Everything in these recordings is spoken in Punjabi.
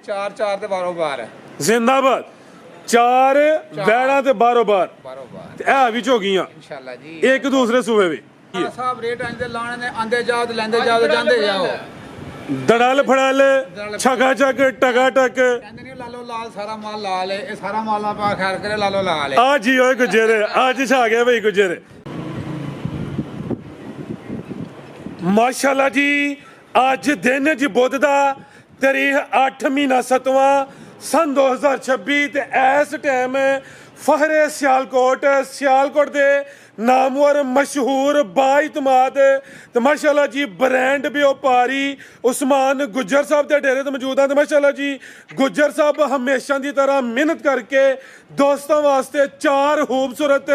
4 4 ਤੇ ਬਾਰੋ ਬਾਰ ਜ਼ਿੰਦਾਬਾਦ। 4 ਵੈੜਾਂ ਤੇ ਬਾਰੋ ਬਾਰ ਬਾਰ ਤੇ ਇਹ ਵੀ ਝੋਗੀਆਂ ਇਨਸ਼ਾਅੱਲਾ ਜੀ। ਇੱਕ ਦੂਸਰੇ ਸੂਬੇ ਵੀ ਸਾਹਿਬ ਰੇਟ ਆਂਦੇ ਲਾਣੇ ਨੇ, ਆਂਦੇ ਜਾਓ ਤੇ ਲੈਂਦੇ ਜਾਓ ਤੇ ਜਾਂਦੇ ਜਾਓ। ਦੜਲ ਫੜਲ ਛਗਾ ਛਕ ਟਗਾ ਟਕ ਕਹਿੰਦੇ ਨਹੀਂ ਲਾਲੋ ਲਾਲ ਸਾਰਾ ਮਾਲ ਲਾਲ ਹੈ, ਇਹ ਸਾਰਾ ਮਾਲ ਨਾ ਪਾ ਖੈਰ ਕਰੇ ਲਾਲੋ ਲਾਲ ਹੈ। ਆ ਜੀ ਓਏ ਗੁਜਰ ਅੱਜ ਛਾ ਗਿਆ ਬਈ ਗੁਜਰ ਮਾਸ਼ਾਅੱਲਾ ਜੀ। ਅੱਜ ਦਿਨ ਜੀ ਬੁੱਧ ਦਾ ਤਾਰੀਖ 8 ਮਹੀਨਾ 7ਵਾਂ ਸਨ 2026 ਤੇ ਇਸ ਟਾਈਮ ਫਹਰੇ ਸਿਆਲਕੋਟ ਦੇ ਨਾਮਵਰ ਮਸ਼ਹੂਰ ਬਾਇਤਮਾਦ ਤੇ ਮਾਸ਼ਾਅੱਲਾ ਜੀ ਬ੍ਰਾਂਡ ਵਪਾਰੀ ਉਸਮਾਨ ਗੁੱਜਰ ਸਾਹਿਬ ਦੇ ਡੇਰੇ ਤੇ ਮੌਜੂਦ ਹਾਂ ਤੇ ਮਾਸ਼ਾਅੱਲਾ ਜੀ ਗੁੱਜਰ ਸਾਹਿਬ ਹਮੇਸ਼ਾ ਦੀ ਤਰ੍ਹਾਂ ਮਿਹਨਤ ਕਰਕੇ ਦੋਸਤਾਂ ਵਾਸਤੇ 4 ਖੂਬਸੂਰਤ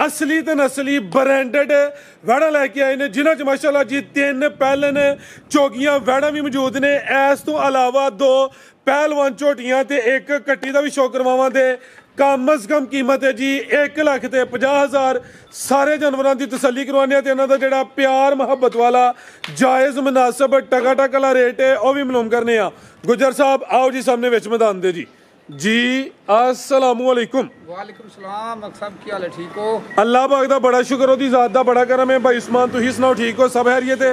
ਅਸਲੀ ਤੇ ਨਸਲੀ ਬ੍ਰਾਂਡਡ ਵੈੜਾਂ ਲੈ ਕੇ ਆਏ ਨੇ, ਜਿਨ੍ਹਾਂ 'ਚ ਮਾਸ਼ਾਅੱਲਾ ਜੀ 3 ਪਹਿਲਨ ਚੋਗੀਆਂ ਵੈੜਾਂ ਵੀ ਮੌਜੂਦ ਨੇ। ਇਸ ਤੋਂ ਇਲਾਵਾ 2 ਪਹਿਲਵਾਨ ਝੋਟੀਆਂ ਤੇ 1 ਕੱਟੀ ਦਾ ਵੀ ਸ਼ੌਕ ਕਰਵਾਵਾਂ ਦੇ ਕਮ ਅਜ਼ ਕਮ ਕੀਮਤ ਹੈ ਜੀ 1,50,000। ਸਾਰੇ ਜਾਨਵਰਾਂ ਦੀ ਤਸੱਲੀ ਕਰਵਾਉਂਦੇ ਆ ਤੇ ਇਹਨਾਂ ਦਾ ਜਿਹੜਾ ਪਿਆਰ ਮੁਹੱਬਤ ਵਾਲਾ ਜਾਇਜ਼ ਮੁਨਾਸਬ ਟਕਾ ਟਕ ਵਾਲਾ ਰੇਟ ਹੈ ਉਹ ਵੀ ਮਾਲੂਮ ਕਰਨੇ ਆ। ਗੁੱਜਰ ਸਾਹਿਬ ਆਓ ਜੀ ਸਾਹਮਣੇ ਵਿੱਚ ਮੈਦਾਨ ਦੇ ਜੀ अस्सलामु अलैकुम। वालेकुम सलाम। मकसद क्या हाल है, ठीक हो? अल्लाह पाक दा बड़ा शुक्र, ओदी ज़ात दा बड़ा करम है। भाई उस्मान तुसीं सुनाओ, ठीक हो? सब खैरियत है?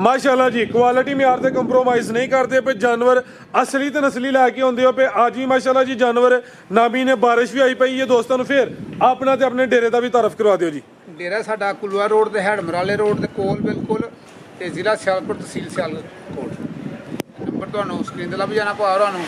माशाअल्लाह जी, क्वालिटी म्यार ते कंप्रोमाइज़ नहीं करते पे, जानवर असली ते नस्ली लैके आउंदे हो पे। अज भी माशाअल्लाह जी जानवर नामी ने बारिश भी आई पई है। दोस्तों नूं फिर अपना ते अपने डेरे दा भी तारफ करवा दिओ जी। डेरा साडा कुलवा रोड ते हैडमराले रोड ते कोल बिल्कुल ते जिला सियालकोट तहसील सियालकोट। नंबर तुहानूं स्क्रीन ते लभ जाना पा तुहानूं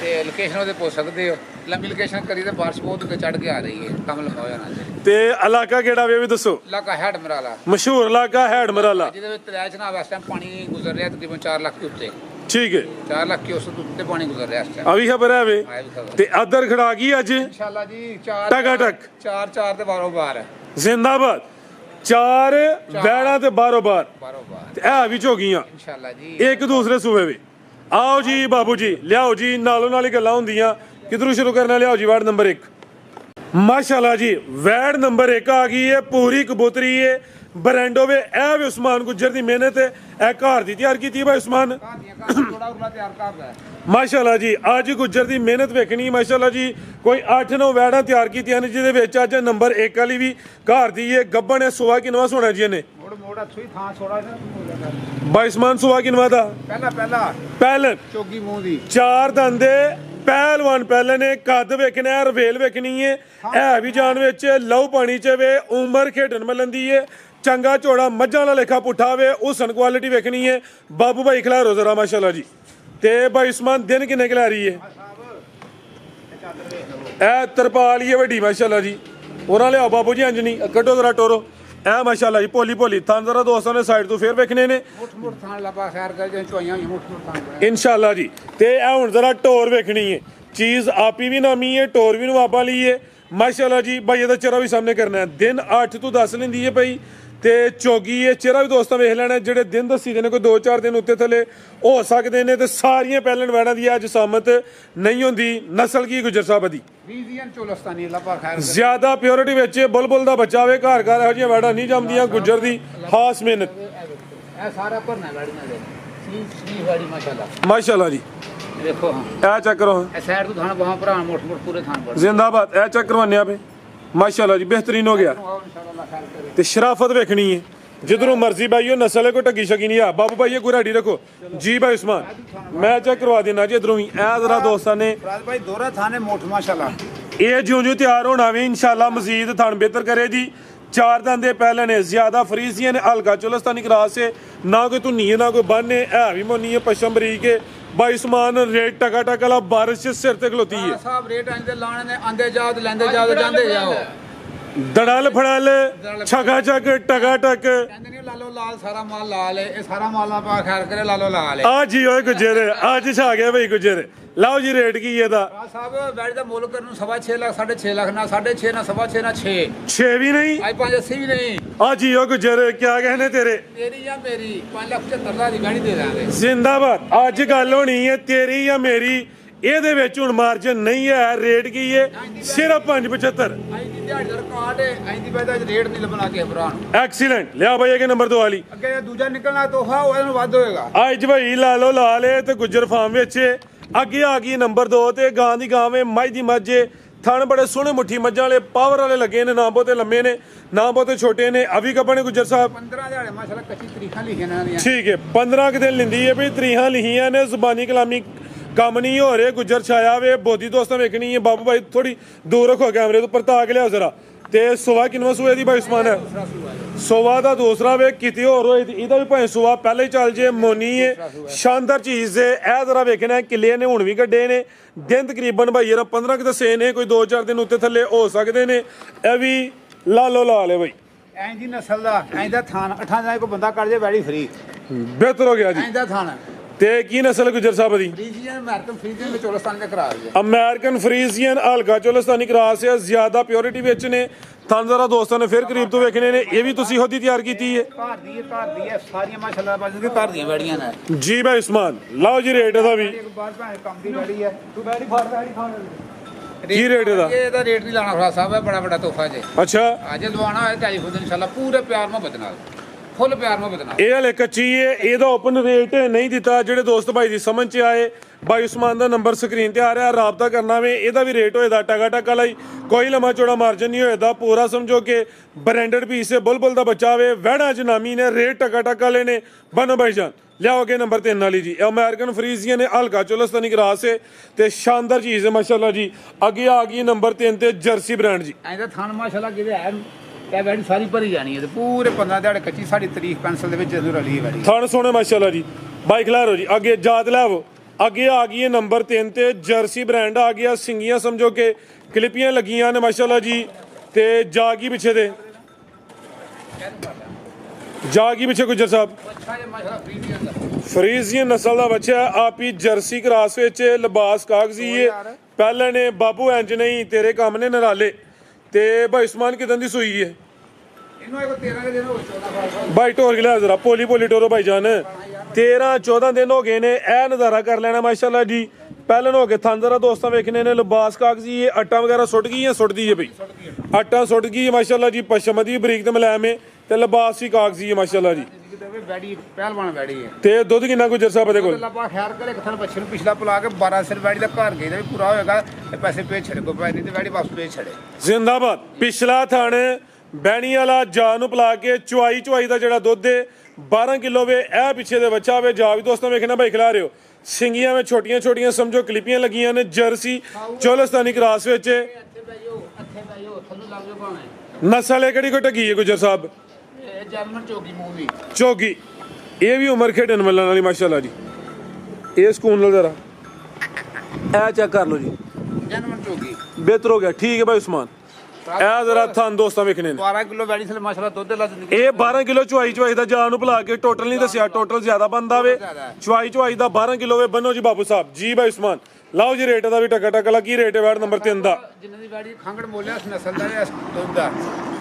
ਤੇ ਲੋਕੇਸ਼ਨ ਉਹਦੇ ਪੁੱਛ ਸਕਦੇ ਹੋ। ਲੰਬੀ ਲੋਕੇਸ਼ਨ ਕਰੀ ਤੇ ਬਾਰਿਸ਼ ਬਹੁਤ ਉੱਤੇ ਚੜ ਕੇ ਆ ਰਹੀ ਹੈ, ਕੰਮ ਲੰਬਾ ਹੋ ਜਾਣਾ ਜੀ। ਤੇ ਇਲਾਕਾ ਕਿਹੜਾ ਵੇ ਵੀ ਦੱਸੋ? ਇਲਾਕਾ ਹੈਡਮਰਾਲਾ, ਮਸ਼ਹੂਰ ਇਲਾਕਾ ਹੈਡਮਰਾਲਾ, ਜਿਹਦੇ ਵਿੱਚ ਦਰਿਆ ਚਨਾਬ ਇਸ ਟਾਈਮ ਪਾਣੀ ਗੁਜ਼ਰ ਰਿਹਾ ਤਕਰੀਬਨ 4 ਲੱਖ ਦੇ ਉੱਤੇ। ਠੀਕ ਹੈ, 4 ਲੱਖ ਕੇ ਉਸ ਤੋਂ ਉੱਤੇ ਪਾਣੀ ਗੁਜ਼ਰ ਰਿਹਾ ਇਸ ਟਾਈਮ। ਆ ਵੀ ਖਬਰ ਹੈ ਵੇ ਤੇ ਅਦਰ ਖੜਾ ਗਈ ਅੱਜ ਇਨਸ਼ਾਅੱਲਾ ਜੀ। 4 ਟਕਾ ਟਕ 4 4 ਤੇ ਬਾਰੋ ਬਾਰ ਜ਼ਿੰਦਾਬਾਦ। 4 ਵੈੜਾਂ ਤੇ ਬਾਰੋ ਬਾਰ ਤੇ ਇਹ ਵੀ ਝੋਗੀਆਂ ਇਨਸ਼ਾਅੱਲਾ ਜੀ। ਇੱਕ ਦੂਸਰੇ ਸੂਬੇ ਵੀ। आओ जी बाबू जी, लियाओ जी, नालों नाल ही गल्लां हुंदियां। किधरों शुरू करना? लियाओ जी वार्ड नंबर 1। माशाल्लाह जी वैड नंबर 1 आ गई है, पूरी कबूतरी है, ब्रांडो वे। ए भी उस्मान गुज्जर दी मेहनत है, ए घर दी तैयार कीती भाई उस्मान। माशाल्लाह जी अज गुज्जर दी मेहनत वेखनी। माशाल्लाह जी कोई 8-9 वैडां तैयार कीतियां ने, जिहदे विच अज नंबर 1 वाली भी घर दी है। गब्बन है, सुआ किनवा सोना जी ने भाई उस्मान? सुआ किनवा दा? पहलन चोगी मूंह दी 4 दंदे पहलवान पहले ने। कद वेखना है, रवेल वेखनी है भी जान विच लहू पानी च वे, उमर खेडन मिलंदी है, चंगा चौड़ा मझां दा लेखा पुट्ठा वे, हुसन क्वालिटी वेखनी है। बाबू भाई खिलारो जरा माशाल्लाह जी। ते भाई उस्मान दिन किन्ने खिला रही है? ए तरपाल ही है वड्डी माशाल्लाह जी। उन्हां लियाओ बाबू जी अंजनी कड्डो जरा टोरो। ए माशाल्लाह जी भोली भोली थान जरा दोस्तों ने साइड तो फिर वेखने ने इंशाल्लाह जी। ते ए हुण जरा टोर वेखनी है, चीज आपी भी नामी है, टोर भी नवाबा ली है माशाल्लाह जी। भाई ਇਹਦਾ ਚਿਹਰਾ ਵੀ ਸਾਹਮਣੇ ਕਰਨਾ ਹੈ। दिन 8 ਤੋਂ 10 ਲੈਂਦੀ ਹੈ ਭਾਈ ਤੇ ਚੋਗੀ ਇਹ ਚਿਹਰਾ ਵੀ ਦੋਸਤਾਂ ਵੇਖ ਲੈਣਾ। ਜਿਹੜੇ ਦਿਨ ਦੱਸੀ ਦੇ ਨੇ ਕੋਈ 2-4 ਦਿਨ ਉੱਤੇ ਥੱਲੇ ਹੋ ਸਕਦੇ ਨੇ। ਤੇ ਸਾਰੀਆਂ ਪਹਿਲਣ ਵੈੜਾਂ ਦੀ ਅੱਜ ਸਾਮਤ ਨਹੀਂ ਹੁੰਦੀ। ਨਸਲ ਕੀ ਗੁੱਜਰ ਸਾਹਿਬ ਦੀ? ਰੀਜ਼ੀਅਨ ਚੋਲਸਤਾਨੀ ਅੱਲਾਹ ਖੈਰ ਜ਼ਿਆਦਾ ਪਿਓਰਿਟੀ ਵਿੱਚ ਬੁਲਬੁਲ ਦਾ ਬੱਚਾ ਵੇ। ਘਰ ਘਰ ਇਹੋ ਜਿਹੀਆਂ ਵੈੜਾਂ ਨਹੀਂ ਜੰਮਦੀਆਂ। ਗੁੱਜਰ ਦੀ ਖਾਸ ਮਿਹਨਤ। ਇਹ ਸਾਰਾ ਭਰਨਾ ਵੈੜੀਆਂ ਦੇ ਸੀ ਵੈੜੀ ਮਾਸ਼ਾਅੱਲਾ ਮਾਸ਼ਾਅੱਲਾ ਜੀ। ਦੇਖੋ ਇਹ ਚੈੱਕ ਕਰੋ, ਇਹ ਸਾਈਡ ਤੋਂ ਥਾਂ ਬਾਹਾਂ ਭਰਾ ਮੋਟ ਮੋਟ ਪੂਰੇ ਥਾਂ ਪਰ ਜ਼ਿੰਦਾਬਾਦ। ਇਹ ਚੈੱਕ ਕਰਵਾਉਂਦੇ ਆ ਪੇ ਮਾਸ਼ਾਅੱਲਾ ਜੀ, ਬਿਹਤਰੀਨ ਹੋ ਗਿਆ। ਤੇ ਸ਼ਰਾਫਤ ਵੇਖਣੀ ਹੈ, जिधरों मर्जी भाई हो, नस्ल है कोई टगी शकी नहीं है। बाबू भाई ये कोई रेडी रखो जी। भाई उस्मान मैं चेक करवा देना जी इधरों ही। ए जरा दोस्तों ने भाई दोहरा थाने मोठ माशाल्लाह ये ज्यों ज्यों तैयार होना भी इंशाल्लाह मजीद थान बेहतर करे जी। 4 दंदे पहले ने, ज्यादा फरीसियां ने, हल्का चुलस्तानी क्रास से, ना कोई धुनी है ना कोई बन है भी मोनी है, पश्चिम बरीक है। भाई उस्मान रेट टका टक वाला बारिश सिर ते खलोती है। साहब रेट आंदे लाने ने, आंदे जाओ ते लेंदे जाओ ते जांदे जाओ। दड़ल फड़ल छगा छक टका टक कहंदे नहीं लालो लाल सारा माल लाल है, ये सारा माल ना पा खैर करे लालो लाल है। आ जी ओए गुजर आज छा गया भाई गुजर। लाओ जी रेट की है दा साहब बैठ दा मोल करनु 6.5 लाख 6.5 लाख ना 6.5 ना 6.5 ना 6 भी नहीं, आई 580 भी नहीं। आ जी ओ गुजर क्या कहने तेरे? तेरी या मेरी 5,75,000 दी गाड़ी दे देंगे। जिंदाबाद। आज गल होनी है तेरी या मेरी। ਇਹਦੇ ਵਿੱਚ ਹੁਣ ਮਾਰਜਨ ਨਹੀਂ ਹੈ, ਰੇਟ ਕੀ ਹੈ ਸਿਰਫ 575। ਆਈ ਦੀ ਦਿਹਾੜੀ ਦਾ ਰਿਕਾਰਡ ਹੈ, ਆਈ ਦੀ ਬਾਅਦ ਅੱਜ ਰੇਟ ਨਹੀਂ ਲੱਭਣਾ ਕਿਸੇ ਭਰਾ ਨੂੰ। ਐਕਸੀਲੈਂਟ, ਲਿਆ ਬਾਈ ਇਹ ਨੰਬਰ 2 ਵਾਲੀ ਅੱਗੇ ਦੂਜਾ ਨਿਕਲਣਾ ਤੋਹਫਾ ਉਹਦੇ ਨੂੰ ਵੱਧ ਹੋਏਗਾ। ਅੱਜ ਭਾਈ ਲਾ ਲਓ ਲਾ ਲੇ ਤੇ ਗੁੱਜਰ ਫਾਰਮ ਵਿੱਚ ਅੱਗੇ ਆ ਗਈ ਨੰਬਰ 2 ਤੇ ਗਾਂ ਦੀ ਗਾਂ ਵੇ ਮੱਝ ਦੀ ਮੱਝ ਏ। ਥਣ ਬੜੇ ਸੋਹਣੇ ਮੁੱਠੀ ਮੱਝਾਂ ਵਾਲੇ ਪਾਵਰ ਵਾਲੇ ਲੱਗੇ ਨੇ, ਨਾ ਬਹੁਤੇ ਲੰਮੇ ਨੇ ਨਾ ਬਹੁਤੇ ਛੋਟੇ ਨੇ। ਅਭੀ ਕੱਪਾਂ ਨੇ ਗੁੱਜਰ ਸਾਹਿਬ 15 ਦਿਹਾੜੇ ਮਾਸ਼ਾਅੱਲਾ ਕੱਚੀ ਤਰੀਖਾਂ ਲਿਖੀਆਂ ਨੇ ਇਹਨਾਂ ਦੀਆਂ। ਠੀਕ ਹੈ 15 ਕੁ ਦਿਨ ਲਿੰਦੀ ਹੈ ਵੀ ਤਰੀਹਾਂ ਲਿਖੀਆਂ ਨੇ, ਜ਼ੁਬਾਨੀ ਕਲਾਮੀ ਕੰਮ ਨਹੀਂ ਹੋ ਰਿਹਾ। ਗੁੱਜਰ ਛਾਇਆ ਵੇ ਬੋਦੀ ਦੋਸਤਾਂ ਵੇਖਣੀ ਹੈ। ਬਾਬੂ ਭਾਈ ਥੋੜੀ ਦੂਰ ਰੱਖੋ ਕੈਮਰੇ ਤੋਂ, ਪਰ ਤਾਂ ਕੇ ਲਿਆਓ ਜ਼ਰਾ। ਤੇ ਸੁਆ ਕਿੰਨਵਾਂ ਸੂਏ ਦੀ ਭਾਈ ਉਸਮਾਨ ਹੈ? ਸੁਆ ਦਾ ਦੂਸਰਾ ਵੇ, ਕਿਤੇ ਹੋਰ ਹੋਏ ਇਹਦਾ ਵੀ ਭਾਵੇਂ ਸੁਆ ਪਹਿਲੇ ਹੀ ਚੱਲ ਜੇ। ਮੋਨੀ ਹੈ ਸ਼ਾਨਦਾਰ ਚੀਜ਼ ਹੈ। ਇਹ ਜ਼ਰਾ ਵੇਖਣਾ ਕਿੱਲੇ ਨੇ ਹੁਣ ਵੀ ਕੱਢੇ ਨੇ, ਦਿਨ ਤਕਰੀਬਨ ਭਾਈ ਯਾਰ 15 ਕੁ ਦੱਸੇ ਨੇ, ਕੋਈ 2-4 ਦਿਨ ਉੱਤੇ ਥੱਲੇ ਹੋ ਸਕਦੇ ਨੇ। ਇਹ ਵੀ ਲਾਲੋ ਲਾ ਲੈ ਭਾਈ, ਐਂ ਦੀ ਨਸਲ ਦਾ ਐਂ ਦਾ ਥਾਨ 8 ਦਿਨਾਂ ਕੋਈ ਬੰਦਾ ਕੱਢ ਜੇ ਵੈੜੀ ਫਰੀ, ਬਿਹਤਰ ਹੋ ਗਿਆ ਜੀ। ਐਂ ਦਾ ਥਾਨ ਤੇ ਕੀ ਨਸਲ ਗੁੱਜਰ ਸਾਹਿਬ ਦੀ? ਫਰੀਜ਼ੀਅਨ ਅਮਰੀਕਨ ਫਰੀਜ਼ੀਅਨ ਵਿੱਚ ਚੋਲਸਤਾਨ ਦੇ ਕਰਾ ਦਿਆ। ਅਮਰੀਕਨ ਫਰੀਜ਼ੀਅਨ ਹਲਕਾ ਚੋਲਸਤਾਨੀ ਕਰਾਸ ਹੈ, ਜ਼ਿਆਦਾ ਪਿਓਰਿਟੀ ਵਿੱਚ ਨੇ। ਥਣ ਜ਼ਰਾ ਦੋਸਤਾਂ ਨੇ ਫਿਰ ਕਰੀਬ ਤੋਂ ਵੇਖਣੇ ਨੇ। ਇਹ ਵੀ ਤੁਸੀਂ ਖੁਦ ਹੀ ਤਿਆਰ ਕੀਤੀ ਹੈ? ਘਰ ਦੀ ਹੈ ਸਾਰੀਆਂ ਮਾਸ਼ਾਅੱਲਾ ਬਾਜੀ ਘਰ ਦੀਆਂ ਵੈੜੀਆਂ ਨੇ ਜੀ ਭਾਈ ਉਸਮਾਨ। ਲਓ ਜੀ ਰੇਟ ਇਹਦਾ ਵੀ ਇੱਕ ਬਾਹਰ ਭਾਵੇਂ ਕੰਮ ਦੀ ਵੈੜੀ ਹੈ, ਤੂੰ ਵੈੜੀ ਫੜ ਵੈੜੀ ਖਾਣ ਕੀ ਰੇਟ ਇਹਦਾ? ਇਹਦਾ ਰੇਟ ਨਹੀਂ ਲਾਣਾ ਭਰਾ ਸਾਹਿਬ, ਹੈ ਬੜਾ ਵੱਡਾ ਤੋਹਫਾ ਜੇ। ਅੱਛਾ ਅੱਜ ਲਵਾਉਣਾ ਹੋਇਆ ਟੈਲੀਫੋਨ ਇਨਸ਼ਾਅੱਲਾ ਪੂਰੇ ਪਿਆਰ ਮੁਹੱਬਤ ਨਾਲ, ਫੁੱਲ ਪਿਆਰ ਮੁਹੱਬਤ ਨਾਲ। ਇਹ ਹਲੇ ਕੱਚੀ ਹੈ, ਇਹਦਾ ਓਪਨ ਰੇਟ ਨਹੀਂ ਦਿੱਤਾ। ਜਿਹੜੇ ਦੋਸਤ ਭਾਈ ਦੀ ਸਮਝ ਚ ਆਏ, ਭਾਈ ਉਸਮਾਨ ਦਾ ਨੰਬਰ ਸਕਰੀਨ ਤੇ ਆ ਰਿਹਾ, ਰਾਬਤਾ ਕਰਨਾ ਵੇ। ਇਹਦਾ ਵੀ ਰੇਟ ਹੋਏਦਾ ਟਗਾ ਟਗਾ ਲਈ, ਕੋਈ ਲੰਮਾ ਚੌੜਾ ਮਾਰਜਨ ਨਹੀਂ ਹੋਏਦਾ। ਪੂਰਾ ਸਮਝੋ ਕਿ ਬ੍ਰਾਂਡਡ ਪੀਸ ਹੈ, ਬੁਲਬੁਲ ਦਾ ਬੱਚਾ ਵੇ, ਵਹਿਣਾ ਚ ਨਾਮੀ ਨੇ, ਰੇਟ ਟਗਾ ਟਗਾ ਵਾਲੇ ਨੇ। ਬਨੋ ਭਾਈ ਜਾਨ ਲਿਆਓਗੇ ਨੰਬਰ 3 ਵਾਲੀ ਜੀ। ਅਮਰੀਕਨ ਫਰੀਜ਼ੀਅਨ ਨੇ ਹਲਕਾ ਚੋਲਸਤਾਨੀ ਕਰਾਸ ਹੈ ਤੇ ਸ਼ਾਨਦਾਰ ਚੀਜ਼ ਹੈ ਮਾਸ਼ਾਅੱਲਾ ਜੀ। ਅੱਗੇ ਆ ਗਈ ਨੰਬਰ 3 ਤੇ ਜਰਸੀ ਬ੍ਰਾਂਡ ਜੀ। ਐਂ ਤਾਂ ਥਾਨ ਮਾਸ਼ਾਅੱਲਾ ਕਿਤੇ ਹੈ ਇਹ ਵੈੜੀ ਸਾਰੀ ਭਰੀ ਜਾਣੀ ਹੈ ਤੇ ਪੂਰੇ 15 ਦਿਹਾੜੇ ਕੱਚੀ ਸਾਡੀ ਤਰੀਕ ਪੈਨਸਲ ਦੇ ਵਿੱਚ ਜਦੋਂ ਰਲੀ ਹੈ ਵੈੜੀ। ਥਣ ਸੋਹਣੇ ਮਾਸ਼ਾਅੱਲਾ ਜੀ। ਬਾਈਕ ਲਾਰੋ ਜੀ ਅੱਗੇ ਜਾਤ ਲੈਵੋ। ਅੱਗੇ ਆ ਗਈ ਹੈ ਨੰਬਰ 3 ਤੇ ਜਰਸੀ ਬ੍ਰਾਂਡ ਆ ਗਿਆ। ਸਿੰਗੀਆਂ ਸਮਝੋ ਕਿ ਕਲਿੱਪੀਆਂ ਲੱਗੀਆਂ ਨੇ ਮਾਸ਼ਾਅੱਲਾ ਜੀ। ਤੇ ਜਾਗੀ ਪਿੱਛੇ ਦੇ ਜਾਗੀ ਪਿੱਛੇ ਗੁੱਜਰ ਸਾਹਿਬ ਅੱਛਾ ਇਹ ਮਾਸ਼ਾਅੱਲਾ ਫਰੀਜ਼ੀਅਨ ਦਾ ਫਰੀਜ਼ੀਅਨ ਨਸਲ ਦਾ ਬੱਚਾ ਆਪੀ ਜਰਸੀ ਕਰਾਸ ਵਿੱਚ ਲਿਬਾਸ ਕਾਗਜ਼ੀ ਹੈ। ਪਹਿਲੇ ਨੇ ਬਾਬੂ ਇੰਜ ਨਹੀਂ ਤੇਰੇ ਕੰਮ ਨੇ ਨਰਾਲੇ। ਤੇ ਭਾਈ ਉਸਮਾਨ ਕਿਦਾਂ ਦੀ ਸੂਈ ਹੈ? ਇਹਨੂੰ ਇੱਕ 13 ਦਿਨ ਹੋ 14 ਭਾਈ ਢੋਰ ਗਿਲਾ ਜ਼ਰਾ ਪੋਲੀ ਪੋਲੀ ਟੋਰੋ ਭਾਈ ਜਾਨ। 13-14 ਦਿਨ ਹੋ ਗਏ ਨੇ, ਇਹ ਨਜ਼ਾਰਾ ਕਰ ਲੈਣਾ ਮਾਸ਼ਾਅੱਲਾ ਜੀ। ਪਹਿਲਾਂ ਹੋ ਕੇ ਥਣ ਜ਼ਰਾ ਦੋਸਤਾਂ ਵੇਖਣੇ ਨੇ। ਲਿਬਾਸ ਕਾਗਜ਼ੀ ਹੈ, ਆਟਾ ਵਗੈਰਾ ਸੁੱਟ ਗਈ ਹੈ, ਸੁੱਟਦੀ ਹੈ ਭਾਈ ਆਟਾ ਸੁੱਟ ਗਈ ਹੈ ਮਾਸ਼ਾਅੱਲਾ ਜੀ। ਪਸ਼ਮ ਦੀ ਬਰੀਕ ਤੇ ਮੁਲਾਇਮ ਹੈ ਤੇ ਲਿਬਾਸ ਵੀ ਕਾਗਜ਼ੀ ਹੈ ਮਾਸ਼ਾਅੱਲਾ ਜੀ। ਵੈੜੀ ਪਹਿਲਵਾਨ ਵੈੜੀ ਹੈ। ਤੇ ਦੁੱਧ ਕਿੰਨਾ ਗੁੱਜਰ ਸਾਹਿਬ ਦੇ ਕੋਲ? ਅੱਲਾਹ ਖੈਰ ਕਰੇ ਕਿਥਨ ਬੱਚੇ ਨੂੰ ਪਿਛਲਾ ਪੁਲਾ ਕੇ 12 ਸਿਰ ਵੈੜੀ ਦਾ ਘਰ ਗਈ ਦਾ ਵੀ ਪੂਰਾ ਹੋਏਗਾ ਤੇ ਪੈਸੇ ਭੇਜ ਛੜੇ ਕੋ ਪੈਸੇ ਨਹੀਂ ਤੇ ਵੈੜੀ ਵਾਪਸ ਭੇਜ ਛੜੇ। ਜ਼ਿੰਦਾਬਾਦ। ਪਿਛਲਾ ਥਣ ਬੈਣੀ ਵਾਲਾ ਜਾ ਨੂੰ ਪਲਾ ਕੇ ਚੁਆਈ ਦਾ ਜਿਹੜਾ ਦੁੱਧ ਹੈ 12 ਕਿਲੋ ਵੇ। ਇਹ ਪਿੱਛੇ ਦੇ ਬੱਚਾ ਵੇ। ਜਾ ਵੀ ਦੋਸਤਾਂ ਵੇਖਣਾ ਭਾਈ ਖਿਲਾ ਰਹੇ ਹੋ। ਸਿੰਗੀਆਂ ਵਿੱਚ ਛੋਟੀਆਂ ਛੋਟੀਆਂ ਸਮਝੋ ਕਲਿੱਪੀਆਂ ਲੱਗੀਆਂ ਨੇ। ਜਰਸੀ ਚੋਲਸਤਾਨੀ ਕਰਾਸ ਵਿੱਚ ਨਸਲ ਹੈ ਕਿਹੜੀ ਕੋ ਟੱਗੀ ਹੈ ਗੁੱਜਰ ਸਾਹਿਬ? ਇਹ ਜਰਮਨ ਚੋਗੀ ਮੂੰਹ ਦੀ ਚੋਗੀ। ਇਹ ਵੀ ਉਮਰ ਖੇਡਣ ਮਿਲਣ ਵਾਲੀ ਮਾਸ਼ਾਅੱਲਾ ਜੀ। ਇਹ ਸਕੂਨ ਨਾਲ ਜ਼ਰਾ ਇਹ ਚੈੱਕ ਕਰ ਲਓ ਜੀ। ਜਰਮਨ ਚੋਗੀ ਬਿਹਤਰ ਹੋ ਗਿਆ। ਠੀਕ ਹੈ ਭਾਈ ਉਸਮਾਨ। ਇਹ ਜ਼ਰਾ ਥਣ ਦੋਸਤਾਂ ਵੇਖਣੇ ਨੇ। 12 ਕਿਲੋ ਵੈੜੀ ਸੇ ਮਾਸ਼ਾਅੱਲਾ ਦੁੱਧ ਲਾ ਦਿੰਦੀ। ਇਹ 12 ਕਿਲੋ ਚੁਆਈ ਦਾ ਜਾਨ ਨੂੰ ਭੁਲਾ ਕੇ ਟੋਟਲ ਨਹੀਂ ਦੱਸਿਆ। ਟੋਟਲ ਜ਼ਿਆਦਾ ਬੰਦਾ ਵੇ। ਚੁਆਈ ਦਾ 12 ਕਿਲੋ ਵੇ। ਬੰਨੋ ਜੀ ਬਾਬੂ ਸਾਹਿਬ। ਜੀ ਭਾਈ ਉਸਮਾਨ ਲਾਓ ਜੀ ਰੇਟ ਦਾ ਵੀ ਟਕਾ ਟਕਾ ਲਾ। ਕੀ ਰੇਟ ਹੈ ਵੈੜ ਨੰਬਰ 3 ਦਾ? ਜਿੰਨੇ ਦੀ ਵੈੜੀ ਖੰਗੜ ਮੋਲਿਆ ਉਸ ਨਸਲ ਦਾ ਇਸ ਦੁੱਧ ਦਾ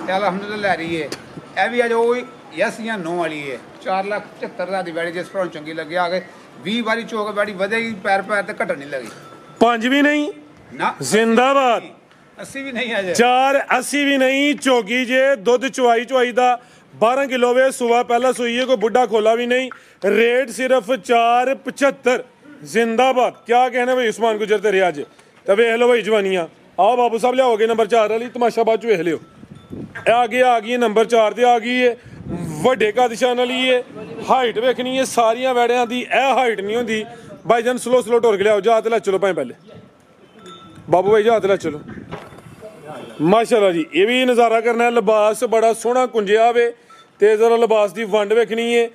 ਤੇ ਅਲਹਮਦੁਲਿਲਾ ਲੈ ਰਹੀ ਹੈ। ਇਹ ਵੀ ਅੱਜ ਉਹ ਯਸ ਜਾਂ ਨੋ ਵਾਲੀ ਹੈ। 4,75,000 ਦੀ ਵੈੜੀ ਜਿਸ ਪਰ ਚੰਗੀ ਲੱਗੀ ਆ ਗਏ 20 ਵਾਰੀ ਚੋਕ ਵੈੜੀ ਵਧੇਗੀ ਪੈਰ ਤੇ ਘਟਣ ਨਹੀਂ ਲੱਗੀ। 5 ਵੀ ਨਹੀਂ ਨਾ ਜ਼ਿੰਦਾਬਾਦ। 80 ਵੀ ਨਹੀਂ ਅਜੇ 480 ਵੀ ਨਹੀਂ। ਚੋਗੀ ਜੇ ਦੁੱਧ ਚੁਆਈ ਦਾ 12 ਕਿਲੋ ਵੇ। ਸੁਬਹ ਪਹਿਲਾਂ ਸੂਈ ਹੈ, ਕੋਈ ਬੁੱਢਾ ਖੋਲਾ ਵੀ ਨਹੀਂ। ਰੇਟ ਸਿਰਫ 475। ਜ਼ਿੰਦਾਬਾਦ। ਕਿਆ ਕਹਿਣਾ ਭਾਈ ਉਸਮਾਨ ਗੁਜਰ ਤੇਰੇ ਅੱਜ ਤਾਂ ਵੇਖ ਲਓ ਭਾਈ ਜਵਾਨੀਆਂ। ਆਓ ਬਾਬੂ ਸਾਹਿਬ ਲਿਆਓਗੇ ਨੰਬਰ 4 ਵਾਲੀ। ਤਮਾਸ਼ਾ ਬਾਅਦ ਚ ਵੇਖ ਲਿਓ। ਅੱਗੇ ਆ ਗਈ ਨੰਬਰ 4 ਤੇ ਆ ਗਈ ਹੈ ਵੱਡੇ ਕਾਦਿਸ਼ਾਨ ਵਾਲੀ ਹੈ। ਹਾਈਟ ਵੇਖਣੀ ਹੈ ਸਾਰੀਆਂ ਵੈੜਿਆਂ ਦੀ। ਇਹ ਹਾਈਟ ਨਹੀਂ ਹੁੰਦੀ ਭਾਈ ਜਾਨ। ਸਲੋ ਟੁਰ ਕੇ ਲਿਆਓ। ਜਾ ਤੇ ਲੈ ਚਲੋ ਭਾਈ ਪਹਿਲੇ ਬਾਬੂ ਭਾਈ ਜਾ ਤੇ ਲੈ ਚਲੋ ਮਾਸ਼ਾਅੱਲਾ ਜੀ। ਇਹ ਵੀ ਨਜ਼ਾਰਾ ਕਰਨਾ ਹੈ। ਲਿਬਾਸ ਬੜਾ ਸੋਹਣਾ ਕੁੰਜਿਆ ਵੇ ਤੇ ਜ਼ਰਾ ਲਿਬਾਸ ਦੀ ਵੰਡ ਵੇਖਣੀ ਹੈ।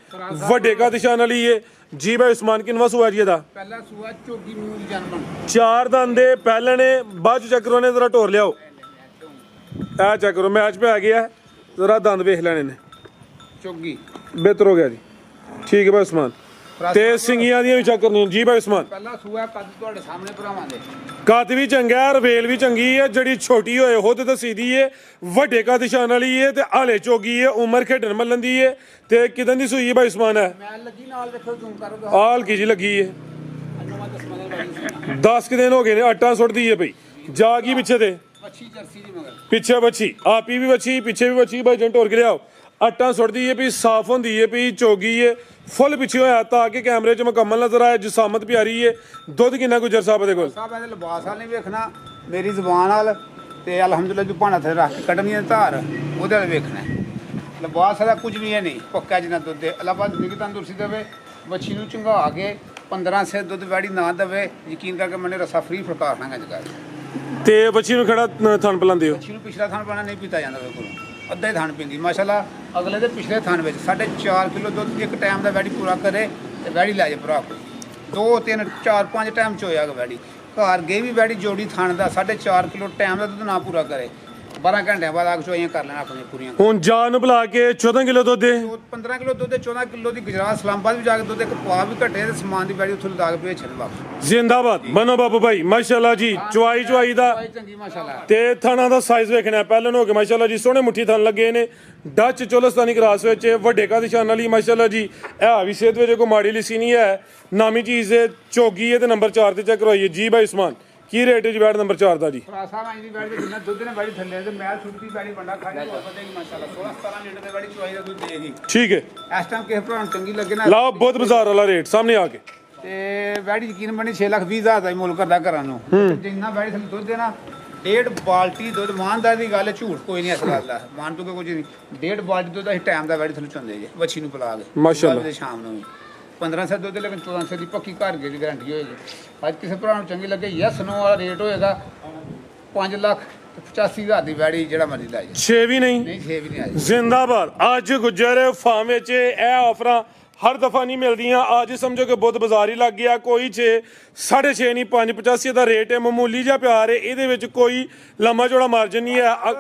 ਵੱਡੇ ਕਾਦਿਸ਼ਾਨ ਵਾਲੀ ਹੈ ਜੀ। ਭਾਈ ਉਸਮਾਨ ਕਿੰਨਵਾਂ ਸੂਆ ਜੀ ਇਹਦਾ? ਪਹਿਲਾ ਸੂਆ ਝੋਗੀ ਮੂੰਹ ਦੀ ਜਨਮਨ 4 ਦੰਦ ਦੇ ਪਹਿਲੇ ਨੇ। ਬਾਅਦ ਚ ਚੱਕਰੋਂ ਨੇ ਜ਼ਰਾ ਢੋਰ ਲਿਆਓ। ਇਹ ਚੈੱਕ ਕਰੋ ਮੈਚ ਪੈ ਗਿਆ। ਜ਼ਰਾ ਦੰਦ ਵੇਖ ਲੈਣੇ ਨੇ। ਝੋਗੀ ਬਿਹਤਰ ਹੋ ਗਿਆ ਜੀ। ਠੀਕ ਹੈ ਭਾਈ ਉਸਮਾਨ। ਤੇ ਸਿੰਗੀਆਂ ਦੀਆਂ ਵੀ ਚੈੱਕ ਕਰਨੀਆਂ ਜੀ ਭਾਈ ਉਸਮਾਨ। ਪਹਿਲਾ ਸੂਆ ਕੱਦ ਤੁਹਾਡੇ ਸਾਹਮਣੇ ਭਰਾਵਾਂ ਦੇ। ਕੱਦ ਵੀ ਚੰਗਾ ਹੈ, ਰਵੇਲ ਵੀ ਚੰਗੀ ਹੈ। ਜਿਹੜੀ ਛੋਟੀ ਹੋਏ ਉਹ ਤੇ ਸੀਦੀ ਹੈ। ਵੱਡੇ ਕੱਦ ਸ਼ਾਨ ਵਾਲੀ ਹੈ ਤੇ ਹਾਲੇ ਚੋਗੀ ਹੈ। ਉਮਰ ਖੇਡਣ ਮੱਲਣ ਦੀ ਹੈ। ਤੇ ਕਿਦਾਂ ਦੀ ਸੂਈ ਹੈ ਭਾਈ ਉਸਮਾਨ? ਹੈ ਮੈਂ ਲੱਗੀ ਨਾਲ ਵੇਖੋ ਜ਼ੂਮ ਕਰੋ। ਆਲ ਕੀ ਜੀ ਲੱਗੀ ਹੈ। ਅਨੁਮਾ ਦਸਮਾਂ ਦਾ 10 ਕੁ ਦਿਨ ਹੋ ਗਏ ਨੇ ਆਟਾ ਸੁੱਟਦੀ ਹੈ ਪਈ ਜਾ ਗਈ ਪਿੱਛੇ ਤੇ ਬੱਚੀ ਜਰਸੀ ਦੀ ਮਗਰ ਪਿੱਛੇ ਬੱਚੀ ਆਪੀ ਵੀ ਬੱਚੀ ਪਿੱਛੇ ਵੀ ਬੱਚੀ ਭਾਈ ਜੰਟ ਹੋਰ ਕੇ ਲਿਆਓ ਆਟਾ ਸੁੱਟਦੀ ਹੈ ਵੀ ਸਾਫ਼ ਹੁੰਦੀ ਹੈ ਵੀ ਚੋਗੀ ਹੈ ਫੁੱਲ ਪਿੱਛੇ ਹੋਇਆ ਤਾਂ ਕਿ ਕੈਮਰੇ 'ਚ ਮੁਕੰਮਲ ਨਜ਼ਰ ਆਏ ਜਸਾਮਤ ਪਿਆਰੀ ਹੈ ਦੁੱਧ ਕਿੰਨਾ ਗੁਜਰ ਸਾਹਿਬ ਦੇ ਕੋਲ ਸਾਹਿਬ ਇਹਦੇ ਲਿਬਾਸ ਵਾਲ ਨਹੀਂ ਵੇਖਣਾ ਮੇਰੀ ਜ਼ੁਬਾਨ ਵਾਲ ਤੇ ਅਲਹਮਦੁਲਿਲਾ ਜੋ ਭਾਣਾ ਤੇ ਰੱਖ ਕੇ ਕੱਢਣੀ ਹੈ ਧਾਰ ਉਹਦੇ ਵਾਲ ਵੇਖਣਾ ਲਿਬਾਸ ਦਾ ਕੁਝ ਵੀ ਹੈ ਨਹੀਂ ਪੱਕਾ ਜਿੰਨਾ ਦੁੱਧ ਦੇ ਅਲਾਵਾ ਜ਼ਿੰਦਗੀ ਤੰਦਰੁਸਤੀ ਦੇਵੇ ਬੱਚੀ ਨੂੰ ਚੰਗਾ ਕੇ 15 ਸੇ ਦੁੱਧ ਵੈੜੀ ਨਾ ਦੇਵੇ ਯਕੀਨ ਕਰਕੇ ਮੈਨੇ ਰਸਾ ਫ੍ਰੀ ਫਰਕਾਰ ਨਾਂਗਾ ਜਗਾ ਤੇ ਬੱਚੀ ਨੂੰ ਖੜਾ ਥਣ ਪਲਾਉਂਦੇ ਹੋ ਬੱਚੀ ਨੂੰ ਪਿਛਲਾ ਥਾਨ ਪਾਣਾ ਨਹੀਂ ਪੀਤਾ ਜਾਂਦਾ ਬਿਲਕੁਲ ਅੱਧਾ ਹੀ ਥਾਨ ਪੀਂਦੀ ਮਾਸ਼ਾਅੱਲਾ ਅਗਲੇ ਦੇ ਪਿਛਲੇ ਥਾਨ ਵਿੱਚ 4.5 ਕਿਲੋ ਦੁੱਧ ਇੱਕ ਟਾਈਮ ਦਾ ਵੈੜੀ ਪੂਰਾ ਕਰੇ ਤੇ ਵੈੜੀ ਲੈ ਜਾ ਭਰਾ ਕੋਈ 2 3 4 5 ਟਾਈਮ ਚ ਹੋਇਆ ਵੈੜੀ ਘਰ ਗਈ ਵੀ ਵੈੜੀ ਜੋੜੀ ਥਾਨ ਦਾ 4.5 ਕਿਲੋ ਟਾਈਮ ਦਾ ਦੁੱਧ ਨਾ ਪੂਰਾ ਕਰੇ 12 ਘੰਟਿਆਂ ਬਾਅਦ ਆਗ ਚੋਈਆਂ ਕਰ ਲੈਣਾ ਆਪਣੀਆਂ ਪੂਰੀਆਂ ਹੁਣ ਜਾਨ ਨੂੰ ਬੁਲਾ ਕੇ 14 ਕਿਲੋ ਦੁੱਧ ਦੇ 15 ਕਿਲੋ ਦੁੱਧ 14 ਕਿਲੋ ਦੀ ਗੁਜਰਾਤ ਇਸਲਾਮਾਬਾਦ ਵੀ ਜਾ ਕੇ ਦੁੱਧ ਇੱਕ ਪਾ ਵੀ ਘਟੇ ਤੇ ਸਮਾਨ ਦੀ ਵੈੜੀ ਉੱਥੋਂ ਲਦਾ ਕੇ ਭੇਜ ਛੱਡ ਵਾਪਸ ਜ਼ਿੰਦਾਬਾਦ ਬਨੋ ਬਾਬੂ ਭਾਈ ਮਾਸ਼ਾਅੱਲਾ ਜੀ ਚੁਆਈ ਦਾ ਭਾਈ ਚੰਗੀ ਮਾਸ਼ਾਅੱਲਾ ਤੇ ਥਾਣਾ ਦਾ ਸਾਈਜ਼ ਵੇਖਣਾ ਪਹਿਲਾਂ ਨੂੰ ਹੋ ਕੇ ਮਾਸ਼ਾਅੱਲਾ ਜੀ ਸੋਹਣੇ ਮੁੱਠੀ ਥਣ ਲੱਗੇ ਨੇ ਡੱਚ ਚੋਲਸਤਾਨੀ ਕਰਾਸ ਵਿੱਚ ਵੱਡੇ ਕਾ ਨਿਸ਼ਾਨ ਵਾਲੀ ਮਾਸ਼ਾਅੱਲਾ ਜੀ ਇਹ ਵੀ ਸਿਹਤ ਵਿੱਚ ਕੋਈ ਮਾੜੀ ਲਿਸੀ ਨਹੀਂ ਹੈ ਨਾਮੀ ਚੀਜ਼ ਹੈ ਚੋਗੀ ਹੈ ਤੇ ਨੰਬਰ 4 ਤੇ ਚੈੱਕ ਕਰਵਾਈਏ ਜੀ ਭਾਈ ਉਸਮਾਨ ਕੀ ਰੇਟ ਹੈ ਜੀ ਬੈਡ ਨੰਬਰ 4 ਦਾ ਜੀ ਭਰਾ ਸਾਹਿਬ ਆਈ ਦੀ ਵੈੜੀ ਦੇ ਜਿੰਨਾ ਦੁੱਧ ਨੇ ਵੈੜੀ ਥੱਲੇ ਤੇ ਮੈਲ ਛੁੱਟੀ ਵੈੜੀ ਬੰਦਾ ਖਾਈ ਬਹੁਤ ਵਧੇਗੀ ਮਾਸ਼ਾਅੱਲਾ 16 17 ਲੀਟਰ ਦੇ ਵੈੜੀ ਚੁਆਈ ਦਾ ਦੁੱਧ ਦੇਗੀ ਠੀਕ ਹੈ ਇਸ ਟਾਈਮ ਕਿਸੇ ਭਰਾ ਨੂੰ ਚੰਗੀ ਲੱਗੇ ਨਾ ਲਾਓ ਬਹੁਤ ਬਾਜ਼ਾਰ ਵਾਲਾ ਰੇਟ ਸਾਹਮਣੇ ਆ ਕੇ ਤੇ ਵੈੜੀ ਯਕੀਨ ਬਣੀ 6,20,000 ਦਾ ਹੀ ਮੁੱਲ ਕਰਦਾ ਘਰਾਂ ਨੂੰ ਜਿੰਨਾ ਵੈੜੀ ਥੱਲੇ ਦੁੱਧ ਦੇ ਨਾ 1.5 ਬਾਲਟੀ ਦੁੱਧ ਮਾਨਦਾਰ ਦੀ ਗੱਲ ਹੈ ਝੂਠ ਕੋਈ ਨਹੀਂ ਇਸ ਗੱਲ ਦਾ ਮਾਨ ਤੂੰ ਕੁਝ ਨਹੀਂ 1.5 ਬਾਲਟੀ ਦੁੱਧ ਅਸੀਂ ਟਾਈਮ ਦਾ ਵੈੜੀ ਥੱਲੇ ਚੁੰਦੇ ਜੇ ਵੱਛੀ ਨੂੰ ਪਿਲਾ ਕੇ ਮਾਸ਼ਾਅੱਲਾ। ਤੇ ਸ਼ਾਮ ਨੂੰ 1500 ਦੁੱਧ ਲੇਕਿਨ 1400 ਦੀ ਪੱਕੀ ਘਰ ਗਏ ਦੀ ਗਾਰੰਟੀ ਹੋਏਗੀ ਅੱਜ ਕਿਸੇ ਭਰਾ ਨੂੰ ਚੰਗੀ ਲੱਗੇ ਯੈਸ ਨੋ ਵਾਲਾ ਰੇਟ ਹੋਏਗਾ 5,85,000 ਦੀ ਵੈੜੀ ਜਿਹੜਾ ਮਰਜ਼ੀ ਲੈ ਜਾ 6 ਵੀ ਨਹੀਂ ਨਹੀਂ 6 ਵੀ ਨਹੀਂ ਆਈ ਜ਼ਿੰਦਾਬਾਦ ਅੱਜ ਗੁੱਜਰ ਫਾਰਮ ਵਿੱਚ ਇਹ ਆਫਰਾਂ ਹਰ ਦਫਾ ਨਹੀਂ ਮਿਲਦੀਆਂ ਅੱਜ ਸਮਝੋ ਕਿ ਬੁੱਧ ਬਾਜ਼ਾਰ ਹੀ ਲੱਗ ਗਿਆ ਕੋਈ 6 6.5 ਨਹੀਂ 5.85 ਦਾ ਰੇਟ ਹੈ ਮਾਮੂਲੀ ਜਿਹਾ ਪਿਆਰ ਹੈ ਇਹਦੇ ਵਿੱਚ ਕੋਈ ਲੰਮਾ ਚੌੜਾ ਮਾਰਜਨ ਨਹੀਂ ਹੈ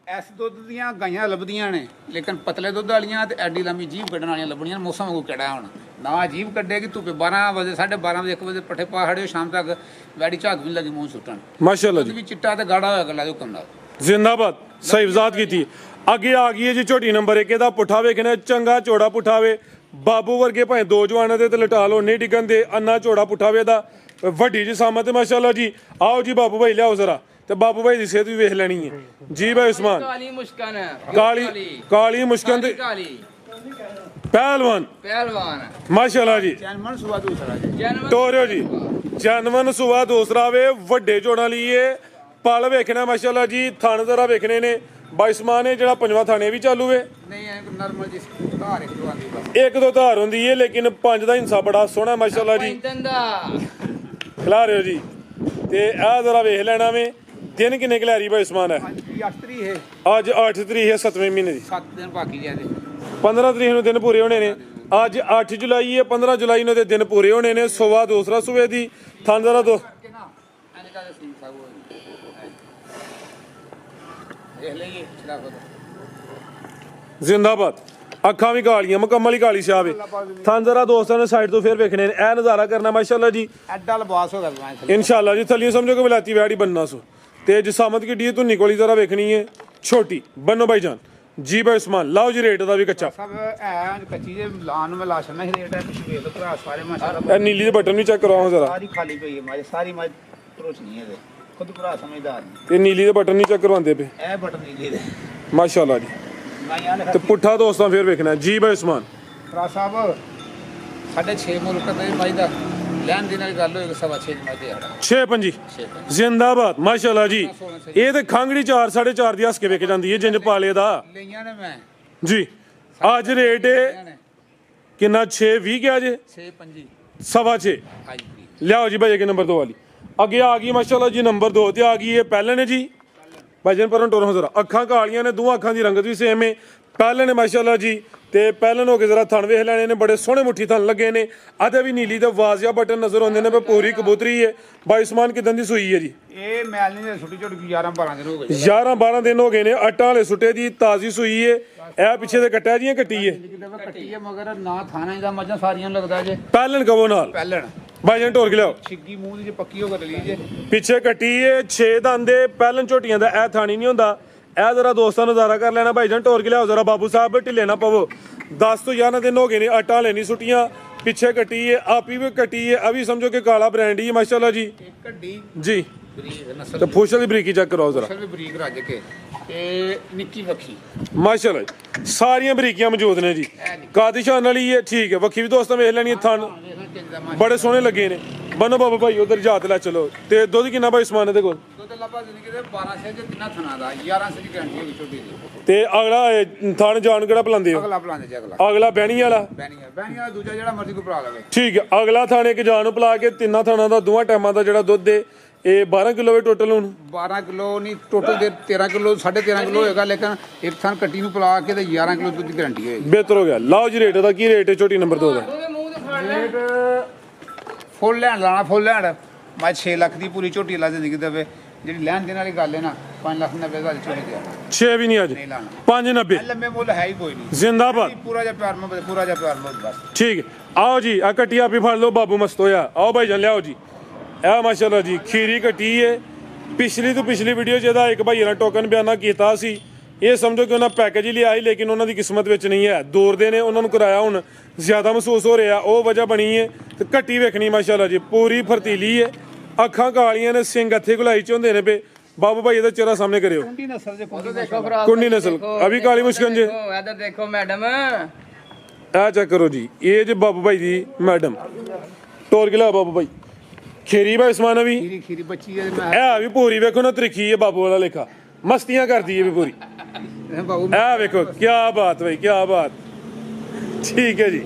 ਇਸ ਦੁੱਧ ਦੀਆਂ ਗਾਈਆਂ ਲੱਭਦੀਆਂ ਨੇ ਲੇਕਿਨ ਪਤਲੇ ਦੁੱਧ ਵਾਲੀਆਂ ਤੇ ਐਡੀ ਲੰਮੀ ਜੀਭ ਕੱਢਣ ਵਾਲੀਆਂ ਲੱਭਣੀਆਂ ਮੌਸਮ ਵਾਂਗੂ ਕਿਹੜਾ ਹੁਣ ਨਾ ਜੀਭ ਕੱਢੇਗੀ ਧੁੱਪੇ 12 ਵਜੇ 12:30 ਵਜੇ 1 ਵਜੇ ਪੱਠੇ ਪਾ ਖੜਿਓ ਸ਼ਾਮ ਤੱਕ ਵੈੜੀ ਝਾਗ ਵੀ ਲੱਗੀ ਮੂੰਹ ਸੁੱਟਣ ਮਾਸ਼ਾਅੱਲਾ ਦੁੱਧ ਜੀ ਵੀ ਚਿੱਟਾ ਤੇ ਗਾੜਾ ਹੋਇਆ ਗੱਲਾਂ ਦੇ ਹੁਕਮ ਨਾਲ ਜ਼ਿੰਦਾਬਾਦ ਸਹੀ ਵਜ਼ਾਤ ਕੀਤੀ ਅੱਗੇ ਆ ਗਈ ਹੈ ਜੀ ਝੋਟੀ ਨੰਬਰ 1 ਇਹਦਾ ਪੁੱਠਾ ਵੇਖਣਾ ਚੰਗਾ ਚੌੜਾ ਪੁੱਠਾ ਵੇ ਬਾਬੂ ਵਰਗੇ ਭਾਵੇਂ ਦੋ ਜਵਾਨਾਂ ਦੇ ਤੇ ਲਟਾ ਲੋ ਨਹੀਂ ਡਿੱਗਣ ਦੇ ਅੰਨਾ ਚੌੜਾ ਪੁੱਠਾ ਵੇ ਦਾ ਵੱਡੀ ਜੀ ਸਾਮਤ ਮਾਸ਼ਾਅੱਲਾ ਜੀ ਆਓ ਜੀ ਬਾਬੂ ਭਾਈ ਲਿਆਓ ਜ਼ਰਾ ਤੇ ਬਾਬੂ ਭਾਈ ਦੀ ਸਿਹਤ ਵੀ ਵੇਖ ਲੈਣੀ ਹੈ ਜੀ ਭਾਈ ਉਸਮਾਨ ਕਾਲੀ ਮੁਸ਼ਕਨ ਹੈ ਕਾਲੀ ਮੁਸ਼ਕਨ ਤੇ ਕਾਲੀ ਪਹਿਲਵਾਨ ਮਾਸ਼ਾਅੱਲਾ ਜੀ ਜਨਮਨ ਸੁਆ ਦੂਸਰਾ ਜੀ ਟੋਰਿਓ ਜੀ ਜਨਮਨ ਸੁਆ ਦੂਸਰਾ ਵੇ ਵੱਡੇ ਚੋਣਾਂ ਲਈਏ ਪਲ ਵੇਖਣਾ ਮਾਸ਼ਾਅੱਲਾ ਜੀ ਥਣ ਜ਼ਰਾ ਵੇਖਣੇ ਨੇ ਬਾਈ ਉਸਮਾਨ ਇਹ ਜਿਹੜਾ ਪੰਜਵਾਂ ਥਾਣੇ ਵੀ ਚਾਲੂ ਵੇ ਨਹੀਂ ਐ ਨਰਮਲ ਜੀ ਧਾਰ ਇੱਕ ਦੋ ਆਂਦੀ ਬਸ ਇੱਕ ਦੋ ਧਾਰ ਹੁੰਦੀ ਏ ਲੇਕਿਨ ਪੰਜ ਦਾ ਹਿੰਸਾ ਬੜਾ ਸੋਹਣਾ ਮਾਸ਼ਾਅੱਲਾ ਜੀ ਖਿਲਾ ਰਹੇ ਹੋ ਜੀ ਤੇ ਆਹ ਜ਼ਰਾ ਵੇਖ ਲੈਣਾ ਵੇ ਦਿਨ ਕਿੰਨੇ ਕਲੈਰੀ ਬਾਈ ਉਸਮਾਨ ਹੈ ਅੱਜ ਕੀ 8 ਤਰੀਕ ਹੈ ਅੱਜ 8 ਤਰੀਕ ਹੈ 7ਵੇਂ ਮਹੀਨੇ ਦੀ 7 ਦਿਨ ਬਾਕੀ ਜੇ ਇਹਦੇ 15 ਤਰੀਕ ਨੂੰ ਦਿਨ ਪੂਰੇ ਹੋਣੇ ਨੇ ਅੱਜ 8 ਜੁਲਾਈ ਹੈ 15 ਜੁਲਾਈ ਨੂੰ ਦੇ ਦਿਨ ਪੂਰੇ ਹੋਣੇ ਨੇ ਸਵਾ ਦੂਸਰਾ ਸੂਬੇ ਦੀ ਥਾਂ ਜ਼ਰਾ ਦੋ ਕਿ ਨਾ ਐਨੇ ਕਾ ਸੀ ਸਾਗੋ ਇਹ ਲਈਏ ਚਲਾ ਜ਼ਿੰਦਾਬਾਦ ਅੱਖਾਂ ਵੀ ਕਾਲੀਆਂ ਮੁਕੰਮਲ ਹੀ ਕਾਲੀ ਸ਼ਾਹ ਵੇ ਥਾਂ ਜ਼ਰਾ ਦੋਸਤਾਂ ਨੇ ਸਾਈਡ ਤੋਂ ਫੇਰ ਵੇਖਣੇ ਨੇ ਇਹ ਨਜ਼ਾਰਾ ਕਰਨਾ ਮਾਸ਼ਾਅੱਲਾ ਜੀ ਐਡਾ ਲਿਬਾਸ ਹੋ ਗਿਆ ਮੈਂ ਇਨਸ਼ਾਅੱਲਾ ਜੀ ਥੱਲੇ ਸਮਝੋ ਕਿ ਵਿਲਾਤੀ ਵੈੜੀ ਬੰਨਾ ਸੋ ਤੇ ਜਸਾਮਤ ਕੀ ਡੀ ਧੁੰਨੀ ਕੋਲੀ ਜ਼ਰਾ ਵੇਖਣੀ ਹੈ ਛੋਟੀ ਬੰਨੋ ਭਾਈ ਜਾਨ ਜੀ ਭਾਈ ਉਸਮਾਨ ਲਾਓ ਜੀ ਰੇਟ ਦਾ ਵੀ ਕੱਚਾ ਸਭ ਐ ਕੱਚੀ ਜੇ ਲਾਣ ਨੂੰ ਮੈਂ ਲਾਸ਼ ਨਹੀਂ ਰੇਟ ਹੈ ਪਿਛੇ ਵੇਖ ਲੋ ਭਰਾ ਸਾਰੇ ਮਾਸ਼ਾਅੱਲਾ ਇਹ ਨੀਲੀ ਦੇ ਬਟਨ ਵੀ ਚੈੱਕ ਕਰਾਓ ਜ਼ਰਾ ਸਾਰੀ ਖਾਲੀ ਪਈ ਹੈ ਮਾਰੇ ਸਾਰੀ ਮਾਜ ਪਰੋਚ ਨਹੀਂ ਹੈ ਖੁਦ ਭਰਾ ਸਮਝਦਾਰ ਤੇ ਨੀਲੀ ਦੇ ਬਟਨ ਨਹੀਂ ਚੈੱਕ ਕਰਵਾਉਂਦੇ ਪਏ ਇਹ ਬਟਨ ਨਹੀਂ ਦੇ ਦੇ ਮਾਸ਼ਾਅੱਲਾ ਜੀ ਮੈਂ ਯਾਰ ਤੇ ਪੁੱਠਾ ਦੋਸਤਾਂ ਫੇਰ ਵੇਖਣਾ ਜੀ ਭਾਈ ਉਸਮਾਨ ਭਰਾ ਸਾਹਿਬ 6.5 ਮੁਲਕ ਦੇ ਮਾਈ ਦਾ ਲੈਣ ਦੀ ਨਾਲ ਗੱਲ ਹੋਏਗੀ 6.5 ਮਾਈ ਦੇ ਆੜਾ 6-5 ਜ਼ਿੰਦਾਬਾਦ ਮਾਸ਼ਾਅੱਲਾ ਜੀ ਇਹ ਤੇ ਖੰਗੜੀ 4 4.5 ਦੀ ਹੱਸ ਕੇ ਵੇਖ ਜਾਂਦੀ ਹੈ ਜਿੰਜ ਪਾਲੇ ਦਾ ਲਈਆਂ ਨੇ ਮੈਂ ਜੀ ਅੱਜ ਰੇਟ ਕਿੰਨਾ 6-20 ਕਿਹਾ ਜੇ 6.5 6.5 ਹਾਂਜੀ ਲਿਆਓ ਜੀ ਭਾਈ ਅੱਗੇ ਨੰਬਰ 2 ਵਾਲੀ ਅੱਗੇ ਆ ਗਈ ਮਾਸ਼ਾਅੱਲਾ ਜੀ ਨੰਬਰ 2 ਤੇ ਆ ਗਈ ਇਹ ਪਹਿਲੇ ਨੇ ਜੀ ਭਾਜਨ ਪਰੋਂ ਟੋਰੋਂ ਜ਼ਰਾ ਅੱਖਾਂ ਕਾਲੀਆਂ ਨੇ ਦੋਹਾਂ ਅੱਖਾਂ ਦੀ ਰੰਗਤ ਵੀ ਸੇਮ ਹੈ ਪਹਿਲੇ ਨੇ ਮਾਸ਼ਾਅੱਲਾ ਜੀ ਤੇ ਪਹਿਲੇ ਹੋ ਕੇ ਜ਼ਰਾ ਥਣ ਵੇਖ ਲੈਣੇ ਨੇ ਬੜੇ ਸੋਹਣੇ ਮੁੱਠੀ ਥਣ ਲੱਗੇ ਨੇ ਅਤੇ ਵੀ ਨੀਲੀ ਤੇ ਵਾਜ਼ਿਆ ਬਟਨ ਨਜ਼ਰ ਆਉਂਦੇ ਨੇ ਪੂਰੀ ਕਬੂਤਰੀ ਹੈ ਬਾਈ ਉਸਮਾਨ ਕਿਦਾਂ ਦੀ ਸੂਈ ਹੈ ਜੀ ਇਹ ਮੈਲ ਨਹੀਂ ਛੋਟੀ ਛੋਟੀ 11 12 ਦਿਨ ਹੋ ਗਏ 11-12 ਦਿਨ ਹੋ ਗਏ ਨੇ ਆਟਾ ਵਾਲੇ ਸੁੱਟੇ ਦੀ ਤਾਜ਼ੀ ਸੂਈ ਹੈ ਇਹ ਪਿੱਛੇ ਤੇ ਕੱਟਿਆ ਜੀਆਂ ਕੱਟੀ ਹੈ ਕੱਟੀ ਹੈ ਮਗਰ ਨਾ ਥਾਣਾ ਦਾ ਮੱਝਾਂ ਸਾਰੀਆਂ ਲੱਗਦਾ ਜੇ ਪਹਿਲਣ ਕਵੋ ਨਾਲ ਪਹਿਲਣ ਭਾਈਜਾਨ ਢੋਲ ਕੇ ਲਿਆਓ ਛਿੱਗੀ ਮੂੰਹ ਦੀ ਜੇ ਪੱਕੀ ਹੋ ਕੇ ਲਈ ਜੇ ਪਿੱਛੇ ਕੱਟੀ ਏ 6 ਦੰਦੇ ਪਹਿਲਣ ਝੋਟੀਆਂ ਦਾ ਇਹ ਥਾਣੀ ਨਹੀਂ ਹੁੰਦਾ ਇਹ ਜ਼ਰਾ ਦੋਸਤਾਂ ਨਜ਼ਾਰਾ ਕਰ ਲੈਣਾ ਭਾਈਜਾਨ ਢੋਲ ਕੇ ਲਿਆਓ ਜ਼ਰਾ ਬਾਬੂ ਸਾਹਿਬ ਢਿੱਲੇ ਨਾ ਪਵੋ 10 ਤੋਂ 11 ਦਿਨ ਹੋ ਗਏ ਨੇ ਆਟਾ ਲੈਣੀ ਸੁੱਟੀਆਂ ਪਿੱਛੇ ਕੱਟੀ ਹੈ, ਆਪੀ ਵੀ ਕੱਟੀ ਹੈ, ਆ ਵੀ ਸਮਝੋ ਕਿ ਕਾਲਾ ਬ੍ਰਾਂਡ ਹੀ ਹੈ ਮਾਸ਼ਾਅੱਲਾ ਜੀ ਇੱਕ ਗੱਡੀ ਜੀ। ਬਰੀਕ ਨਸਲ ਤੇ ਫੁਸ਼ਲ ਦੀ ਬਰੀਕੀ ਚੈੱਕ ਕਰਾਓ ਜ਼ਰਾ ਵੀ ਬਰੀਕ ਰੱਜ ਕੇ ਤੇ ਨਿੱਕੀ ਵੱਖੀ ਮਾਸ਼ਾਅੱਲਾ ਜੀ। ਸਾਰੀਆਂ ਬਰੀਕੀਆਂ ਮੌਜੂਦ ਨੇ ਜੀ। ਕਾਦਿਸ਼ਾਨ ਵਾਲੀ ਹੈ, ਠੀਕ ਹੈ। ਵੱਖੀ ਵੀ ਦੋਸਤਾਂ ਵੇਖ ਲੈਣੀ ਹੈ, ਥਣ ਬੜੇ ਸੋਹਣੇ ਲੱਗੇ ਨੇ। ਬੰਨੋ ਬਾਬਾ ਭਾਈ ਉਧਰ ਜਾਤ ਲੈ ਚਲੋ। ਤੇ ਦੁੱਧ ਕਿੰਨਾ ਭਾਈ ਸਮਾਨ ਇਹਦੇ ਕੋਲ? ਦੁੱਧ ਲੱਭਾ ਜ਼ਿੰਦਗੀ ਦੇ 12 ਸੇ ਦੇ ਤਿੰਨਾਂ ਥਣਾ ਦਾ 11 ਸੇ ਦੀ ਗਰੰਟੀ ਹੋਈ ਛੋਟੀ ਜੀ। ਤੇ ਅਗਲਾ ਥਣ ਜਾਣ ਕਿਹੜਾ ਪਲਾਉਂਦੇ ਹੋ? ਅਗਲਾ ਪਲਾਂਦੇ ਜੀ ਅਗਲਾ ਅਗਲਾ ਬਹਿਣੀ ਵਾਲਾ ਬੈਣੀ ਵਾਲਾ ਦੂਜਾ ਜਿਹੜਾ ਮਰਜ਼ੀ ਕੋ ਭਰਾ ਲਵੇ। ਠੀਕ ਹੈ। ਅਗਲਾ ਥਣ ਇੱਕ ਜਾਨ ਨੂੰ ਪਿਲਾ ਕੇ ਤਿੰਨਾਂ ਥਣਾਂ ਦਾ ਦੋਵਾਂ ਟਾਈਮਾਂ ਦਾ ਜਿਹੜਾ ਦੁੱਧ ਹੈ ਇਹ 12 ਕਿਲੋ ਹੈ ਟੋਟਲ। ਹੁਣ 12 ਕਿਲੋ ਨਹੀਂ ਟੋਟਲ ਦੇ 13 ਕਿਲੋ 13.5 ਕਿਲੋ ਹੋਏਗਾ, ਲੇਕਿਨ ਇੱਕ ਥਣ ਕੱਟੀ ਨੂੰ ਪਿਲਾ ਕੇ ਤੇ 11 ਕਿਲੋ ਦੁੱਧ ਦੀ ਗਰੰਟੀ ਹੋਏਗੀ। ਬਿਹਤਰ ਹੋ ਗਿਆ। ਲਾਓ ਜੀ ਰੇਟ ਦਾ ਕੀ ਰੇਟ ਹੈ ਛੋਟੀ ਨੰਬਰ 2 ਦਾ? ਰੇਟ ਫੁੱਲ ਲੈਣ ਲਾਣਾ ਫੁੱਲ ਲੈਣ ਮੈਂ 6 ਲੱਖ ਦੀ ਪੂਰੀ ਝੋਟੀ ਲਾ ਜ਼ਿੰਦਗੀ ਦੇਵੇ। ਜਿਹੜੀ ਲੈਣ ਦੇਣ ਵਾਲੀ ਗੱਲ ਹੈ ਨਾ 5,90,000 ਦੀ ਝੋਟੀ ਦੇ 6 ਵੀ ਨਹੀਂ ਅੱਜ ਨਹੀਂ ਲਾਣਾ 590 ਲੰਮੇ ਮੁੱਲ ਹੈ ਹੀ ਕੋਈ ਨਹੀਂ। ਜ਼ਿੰਦਾਬਾਦ। ਪੂਰਾ ਜਿਹਾ ਪਿਆਰ ਮੁਹੱਬਤ ਪੂਰਾ ਜਿਹਾ ਪਿਆਰ ਮੁਹੱਬਤ ਬਸ। ਠੀਕ ਹੈ। ਆਓ ਜੀ ਆ ਕੱਟੀ ਆਪੀ ਫੜ ਲਓ ਬਾਬੂ ਮਸਤ ਹੋਇਆ। ਆਓ ਭਾਈ ਜਾਨ ਲਿਆਓ ਜੀ। ਇਹ ਮਾਸ਼ਾਅੱਲਾ ਜੀ ਖੀਰੀ ਕੱਟੀ ਹੈ। ਪਿਛਲੀ ਤੋਂ ਪਿਛਲੀ ਵੀਡੀਓ 'ਚ ਇਹਦਾ ਇੱਕ ਭਾਈ ਨੇ ਟੋਕਨ ਬਿਆਨਾ ਕੀਤਾ ਸੀ। ਇਹ ਸਮਝੋ ਕਿ ਉਹਨਾਂ ਪੈਕੇਜ ਹੀ ਲਿਆ ਸੀ, ਲੇਕਿਨ ਉਹਨਾਂ ਦੀ ਕਿਸਮਤ ਵਿੱਚ ਨਹੀਂ ਹੈ। ਦੌੜਦੇ ਨੇ ਉਹਨਾਂ ਨੂੰ ਕਿਰਾਇਆ ਹੁਣ ਜ਼ਿਆਦਾ ਮਹਿਸੂਸ ਹੋ ਰਿਹਾ, ਉਹ ਵਜ੍ਹਾ ਬਣੀ ਹੈ। ਤੇ ਕੱਟੀ ਵੇਖਣੀ ਮਾਸ਼ਾਅੱਲਾ ਜੀ ਪੂਰੀ ਫਰਤੀਲੀ ਹੈ। ਅੱਖਾਂ ਕਾਲੀਆਂ ਨੇ, ਸਿੰਘ ਹੱਥੇ ਗੁਲਾਈ 'ਚ ਹੁੰਦੇ ਨੇ ਪਏ। ਬਾਬੂ ਭਾਈ ਇਹਦਾ ਚਿਹਰਾ ਸਾਹਮਣੇ ਕਰਿਓ। ਕੁੰਡੀ ਨਸਲ ਦੇ देखो फिर ਕੁੰਡੀ ਨਸਲ ਅਭੀ ਕਾਲੀ ਮੁਸ਼ਕਨ ਜੇ। इधर देखो मैडम। ਇਹ ਚੈੱਕ ਕਰੋ ਜੀ। ਇਹ ਜੇ ਬਾਬੂ ਭਾਈ ਦੀ ਮੈਡਮ ਟੋਰ ਗਿਲਾ ਬਾਬੂ ਭਾਈ ਖੇਰੀ ਭਾਈ ਸਮਾਨ ਵੀ ਖੀਰੀ ਖੀਰੀ ਬੱਚੀ ਹੈ ਮੈਂ ਇਹ ਵੀ ਪੂਰੀ ਵੇਖੋ ਨਾ ਤਰੀਖੀ ਹੈ ਬਾਬੂ ਵਾਲਾ ਲੇਖਾ ਮਸਤੀਆਂ ਕਰਦੀ ਹੈ ਵੀ ਪੂਰੀ। ਬਾਬੂ ਇਹ ਵੇਖੋ ਕੀ ਬਾਤ ਭਾਈ ਕੀ ਬਾਤ। ਠੀਕ ਹੈ ਜੀ।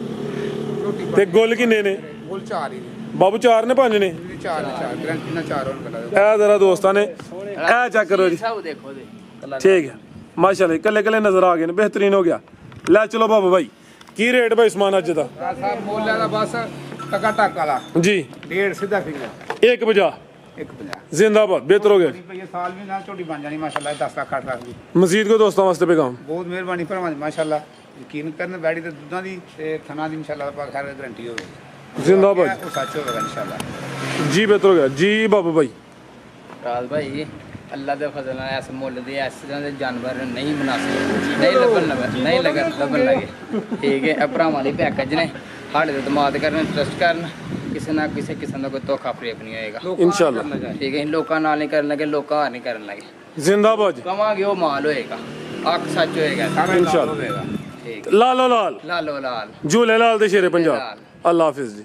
ਰੋਟੀ ਤੇ ਗੁੱਲ ਕਿੰਨੇ ਨੇ ਬੋਲ 4 ਹੀ ਬਾਬੂ? 4 ਨੇ 5 ਨੇ? 4 ਗਰੰਟੀ ਨਾਲ 4 ਹੋਣ ਕਰਾ ਇਹ ਜ਼ਰਾ ਦੋਸਤਾਂ ਨੇ ਇਹ ਚੈੱਕ ਕਰੋ ਜੀ। सब देखो दे ਠੀਕ ਹੈ ਮਾਸ਼ਾਅੱਲਾ ਕੱਲੇ ਕੱਲੇ ਨਜ਼ਰ ਆ ਗਏ ਨੇ, ਬਿਹਤਰੀਨ ਹੋ ਗਿਆ। ਲੈ ਚਲੋ ਬਾਬੂ ਭਾਈ ਕੀ ਰੇਟ ਭਾਈ ਸਮਾਨ ਅੱਜ ਦਾ? ਸਾਹਿਬ ਮੋਲਿਆ ਦਾ ਬਸ ਟਕਾ ਟਕ ਵਾਲਾ ਜੀ 1.5 ਸਿੱਧਾ ਫਿੰਗਰ 150 150 ਜ਼ਿੰਦਾਬਾਦ। ਬਿਹਤਰ ਹੋ ਗਿਆ। ਰੁਪਏ ਸਾਲ ਵੀ ਨਾਲ ਝੋਟੀ ਬਣ ਜਾਣੀ ਮਾਸ਼ਾਅੱਲਾ 10 ਲੱਖ 8 ਲੱਖ ਦੀ। ਮਜ਼ੀਦ ਕੋ ਦੋਸਤਾਂ ਵਾਸਤੇ ਪੈਗਾਮ। ਬਹੁਤ ਮਿਹਰਬਾਨੀ ਭਰਾਵਾਂ ਦੀ ਮਾਸ਼ਾਅੱਲਾ। ਯਕੀਨ ਕਰਨ ਬੈੜੀ ਤੇ ਦੁੱਧਾਂ ਦੀ ਤੇ ਥਣਾ ਦੀ ਇਨਸ਼ਾਅੱਲਾ ਦਾ ਖੈਰ ਗਰੰਟੀ ਹੋਵੇ। ਜ਼ਿੰਦਾਬਾਦ। ਉਹ ਸੱਚ ਹੋਵੇਗਾ ਇਨਸ਼ਾਅੱਲਾ ਜੀ ਬਿਹਤਰ ਹੋ ਗਿਆ ਜੀ ਬਾਬੂ ਭਾਈ। राज भाई अल्लाह के फजल नाल ऐसे मुੱਲ ਦੇ ਇਸ ਤਰ੍ਹਾਂ ਦੇ ਜਾਨਵਰ ਨਹੀਂ ਬਣਾ ਸਕਦੇ, ਨਹੀਂ ਲੱਭਣ ਲੱਗੇ। ਠੀਕ ਹੈ। ਇਹ ਭਰਾਵਾਂ ਦੀ ਪੈਕੇਜ ਨੇ। ਸਾਡੇ ਤੇ ਦਿਮਾਗ ਕਰਨ ਟਰਸਟ ਕਰਨ, ਕਿਸੇ ਨਾ ਕਿਸੇ ਕਿਸਮ ਦਾ ਕੋਈ ਧੋਖਾ ਫਰੇਬ ਨਹੀਂ ਹੋਏਗਾ। ਇਨਸ਼ਾਅੱਲਾ। ਠੀਕ ਹੈ। ਲੋਕਾਂ ਨਾਲ ਨਹੀਂ ਕਰਨ ਲੱਗੇ, ਲੋਕਾਂ ਹਾਰ ਨਹੀਂ ਕਰਨ ਲੱਗੇ। ਜ਼ਿੰਦਾਬਾਦ। ਕਵਾਂਗੇ ਉਹ ਮਾਲ ਹੋਏਗਾ, ਅੱਖ ਸੱਚ ਹੋਏਗਾ। ਸਾਰਾ ਇਨਸ਼ਾਅੱਲਾ। ਹੋਵੇਗਾ। ਠੀਕ। ਲਾਲੋ ਲਾਲ ਲਾਲੋ ਲਾਲ ਝੂਲੇ ਲਾਲ ਦੇ ਸ਼ੇਰੇ ਪੰਜਾਬ। ਅੱਲਾ ਹਾਫਿਜ਼ ਜੀ।